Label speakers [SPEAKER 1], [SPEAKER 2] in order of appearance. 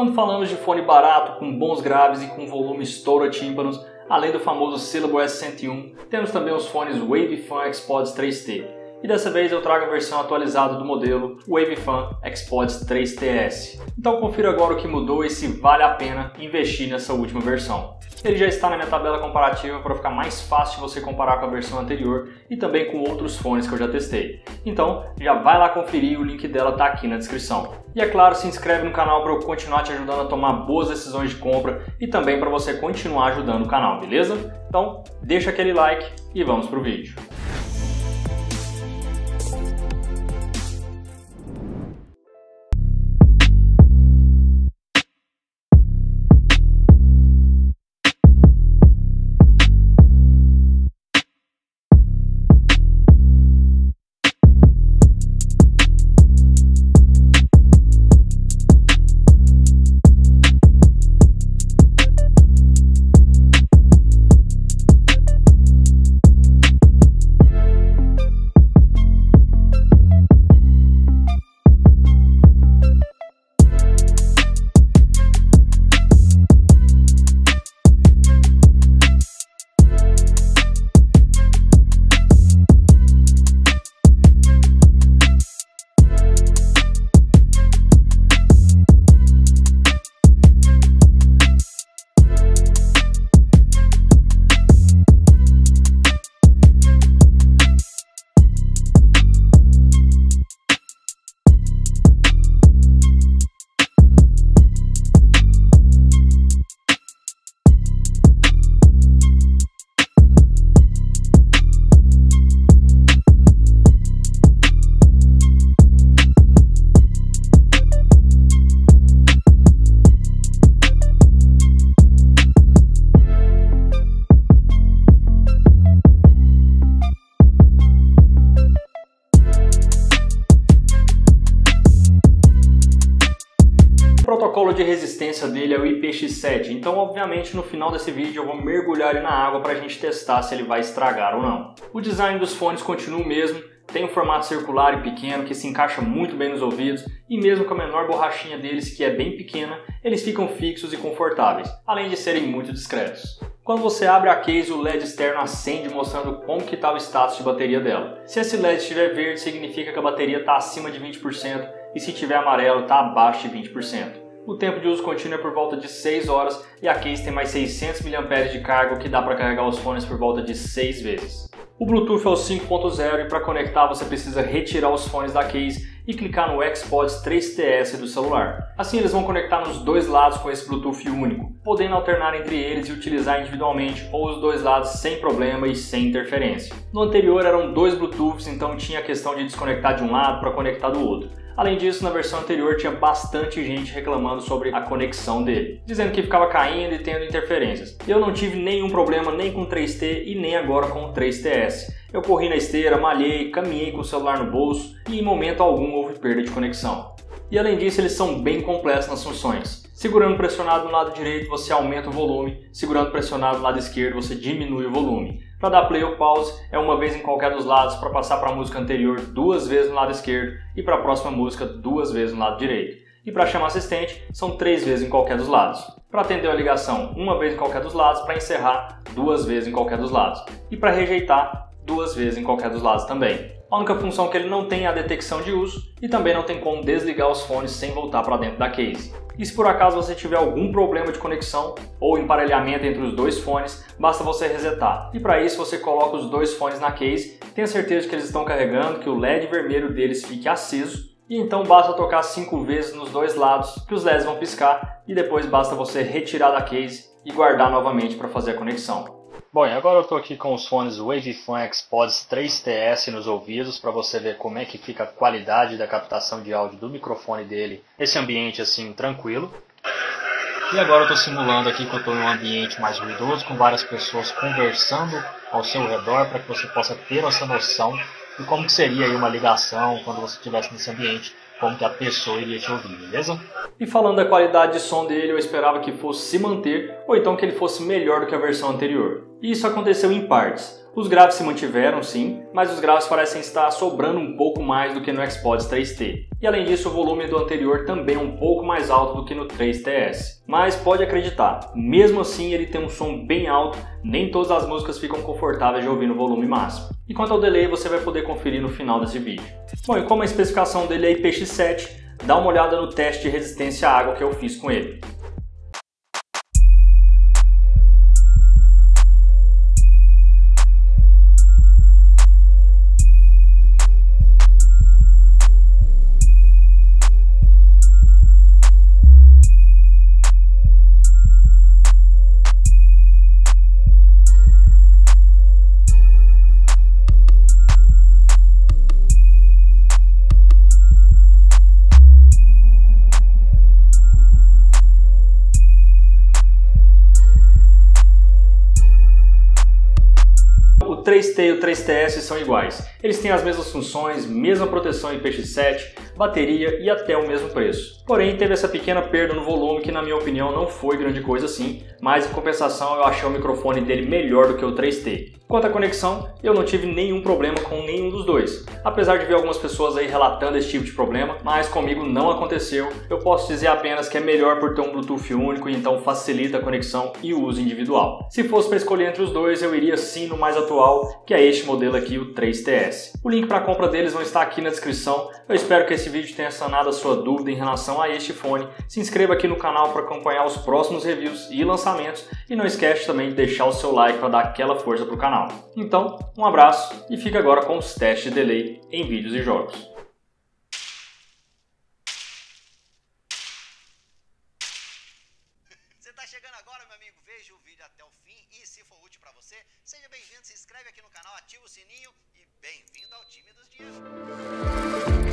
[SPEAKER 1] Quando falamos de fone barato, com bons graves e com volume estoura-tímpanos, além do famoso Syllable S101, temos também os fones Wavefun X-Pods 3T. E dessa vez eu trago a versão atualizada do modelo Wavefun X-Pods 3TS. Então confira agora o que mudou e se vale a pena investir nessa última versão. Ele já está na minha tabela comparativa para ficar mais fácil de você comparar com a versão anterior e também com outros fones que eu já testei. Então já vai lá conferir, o link dela está aqui na descrição. E é claro, se inscreve no canal para eu continuar te ajudando a tomar boas decisões de compra e também para você continuar ajudando o canal, beleza? Então deixa aquele like e vamos pro vídeo. O protocolo de resistência dele é o IPX7, então obviamente no final desse vídeo eu vou mergulhar ele na água para a gente testar se ele vai estragar ou não. O design dos fones continua o mesmo, tem um formato circular e pequeno que se encaixa muito bem nos ouvidos e mesmo com a menor borrachinha deles, que é bem pequena, eles ficam fixos e confortáveis, além de serem muito discretos. Quando você abre a case, o LED externo acende mostrando como que está o status de bateria dela. Se esse LED estiver verde, significa que a bateria está acima de 20% e se estiver amarelo, está abaixo de 20%. O tempo de uso contínuo é por volta de 6 horas e a case tem mais 600 mAh de carga, o que dá para carregar os fones por volta de 6 vezes. O Bluetooth é o 5.0 e para conectar você precisa retirar os fones da case e clicar no X-Pods 3TS do celular. Assim eles vão conectar nos dois lados com esse Bluetooth único, podendo alternar entre eles e utilizar individualmente ou os dois lados sem problema e sem interferência. No anterior eram dois Bluetooths, então tinha a questão de desconectar de um lado para conectar do outro. Além disso, na versão anterior tinha bastante gente reclamando sobre a conexão dele, dizendo que ficava caindo e tendo interferências. Eu não tive nenhum problema nem com o 3T e nem agora com o 3TS. Eu corri na esteira, malhei, caminhei com o celular no bolso e em momento algum houve perda de conexão. E além disso, eles são bem completos nas funções. Segurando pressionado no lado direito, você aumenta o volume, segurando pressionado no lado esquerdo, você diminui o volume. Para dar play ou pause, é uma vez em qualquer dos lados, para passar para a música anterior, 2 vezes no lado esquerdo, e para a próxima música, 2 vezes no lado direito. E para chamar assistente, são 3 vezes em qualquer dos lados. Para atender a ligação, 1 vez em qualquer dos lados, para encerrar, 2 vezes em qualquer dos lados. E para rejeitar, 2 vezes em qualquer dos lados também. A única função que ele não tem é a detecção de uso e também não tem como desligar os fones sem voltar para dentro da case. E se por acaso você tiver algum problema de conexão ou emparelhamento entre os dois fones, basta você resetar. E para isso você coloca os dois fones na case, tenha certeza que eles estão carregando, que o LED vermelho deles fique aceso, e então basta tocar 5 vezes nos dois lados que os LEDs vão piscar e depois basta você retirar da case e guardar novamente para fazer a conexão. Bom, e agora eu estou aqui com os fones Wavefun X-Pods 3TS nos ouvidos para você ver como é que fica a qualidade da captação de áudio do microfone dele, esse ambiente assim tranquilo. E agora eu estou simulando aqui que eu estou em um ambiente mais ruidoso, com várias pessoas conversando ao seu redor, para que você possa ter essa noção de como que seria aí uma ligação quando você estivesse nesse ambiente, como que a pessoa iria te ouvir, beleza? E falando da qualidade de som dele, eu esperava que fosse se manter ou então que ele fosse melhor do que a versão anterior. E isso aconteceu em partes. Os graves se mantiveram sim, mas os graves parecem estar sobrando um pouco mais do que no XPods 3T. E além disso, o volume do anterior também é um pouco mais alto do que no 3TS. Mas pode acreditar, mesmo assim ele tem um som bem alto, nem todas as músicas ficam confortáveis de ouvir no volume máximo. E quanto ao delay, você vai poder conferir no final desse vídeo. Bom, e como a especificação dele é IPX7, dá uma olhada no teste de resistência à água que eu fiz com ele. O 3T e o 3TS são iguais. Eles têm as mesmas funções, mesma proteção IPX7, bateria e até o mesmo preço. Porém, teve essa pequena perda no volume que na minha opinião não foi grande coisa assim, mas em compensação eu achei o microfone dele melhor do que o 3T. Quanto à conexão, eu não tive nenhum problema com nenhum dos dois. Apesar de ver algumas pessoas aí relatando esse tipo de problema, mas comigo não aconteceu. Eu posso dizer apenas que é melhor por ter um Bluetooth único e então facilita a conexão e o uso individual. Se fosse para escolher entre os dois, eu iria sim no mais atual, que é este modelo aqui, o 3TS. O link para a compra deles vai estar aqui na descrição. Eu espero que esse vídeo tenha sanado a sua dúvida em relação a este fone. Se inscreva aqui no canal para acompanhar os próximos reviews e lançamentos e não esquece também de deixar o seu like para dar aquela força para o canal. Então, um abraço e fica agora com os testes de delay em vídeos e jogos.
[SPEAKER 2] Você está chegando agora, meu amigo? Veja o vídeo até o fim e se for útil para você, seja bem-vindo, se inscreve aqui no canal, ativa o sininho e bem-vindo ao time dos Diegos.